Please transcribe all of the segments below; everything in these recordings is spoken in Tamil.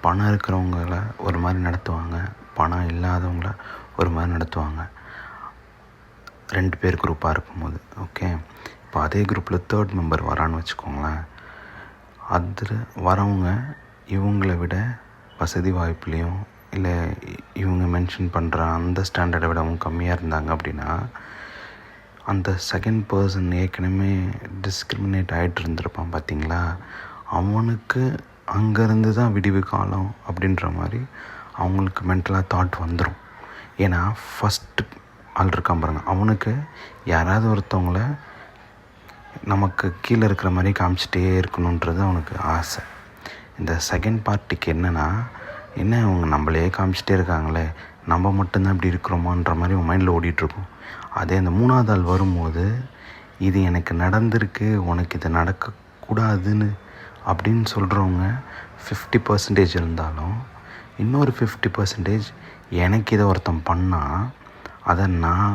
பணம் இருக்கிறவங்கள ஒரு மாதிரி நடத்துவாங்க, பணம் இல்லாதவங்கள ஒரு மாதிரி நடத்துவாங்க. 2 பேர் குரூப்பாக இருக்கும்போது. ஓகே, இப்போ அதே குரூப்பில் 3rd மெம்பர் வரான்னு வச்சுக்கோங்களேன். அதில் வரவங்க இவங்கள விட வசதி வாய்ப்புலேயும் இல்லை இவங்க மென்ஷன் பண்ணுற அந்த ஸ்டாண்டர்டை விடவும் கம்மியாக இருந்தாங்க அப்படின்னா, அந்த செகண்ட் பர்சன் ஏற்கனவே டிஸ்கிரிமினேட் ஆகிட்டு இருந்திருப்பான் பார்த்திங்களா, அவனுக்கு அங்கேருந்து தான் விடிவு காலம் அப்படின்ற மாதிரி அவங்களுக்கு மென்டலாக தாட் வந்துடும். ஏன்னா ஃபஸ்ட்டு ஆள் இருக்கான் பாருங்க, அவனுக்கு யாராவது ஒருத்தவங்கள நமக்கு கீழே இருக்கிற மாதிரி காமிச்சிட்டே இருக்கணுன்றது அவனுக்கு ஆசை. இந்த செகண்ட் பார்ட்டிக்கு என்னென்னா, என்ன அவங்க நம்மளே காமிச்சிட்டே இருக்காங்களே, நம்ம மட்டும்தான் இப்படி இருக்கிறோமான்ற மாதிரி அவன் மைண்டில் ஓடிட்டுருக்கும். அதே அந்த 3ஆவது ஆள் வரும்போது, இது எனக்கு நடந்திருக்கு, உனக்கு இது நடக்கக்கூடாதுன்னு அப்படின்னு சொல்கிறவங்க 50% இருந்தாலும், இன்னொரு 50% எனக்கு இதை ஒருத்தன் பண்ணால் அதை நான்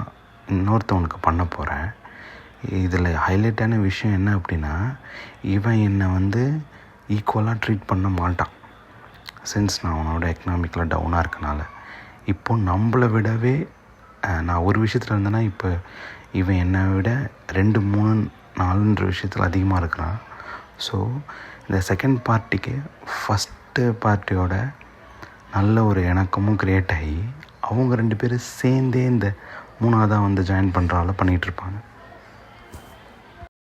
இன்னொருத்தவனுக்கு பண்ண போகிறேன். இதில் ஹைலைட்டான விஷயம் என்ன அப்படின்னா, இவன் என்னை ஈக்குவலாக ட்ரீட் பண்ண மாட்டான். சின்ஸ் நான் அவனோட எக்கனாமிக்கலாக டவுனாக இருக்கனால, இப்போது நம்மளை விடவே நான் ஒரு விஷயத்தில் இருந்தேன்னா, இப்போ இவன் என்னை விட 2, 3, 4 விஷயத்தில் அதிகமாக இருக்கிறான். ஸோ இந்த செகண்ட் பார்ட்டிக்கு ஃபஸ்ட்டு பார்ட்டியோட நல்ல ஒரு இணக்கமும் க்ரியேட் ஆகி அவங்க 2 பேரும் சேர்ந்தே இந்த 3ஆவதாக ஜாயின் பண்ணுறால பண்ணிகிட்ருப்பாங்க.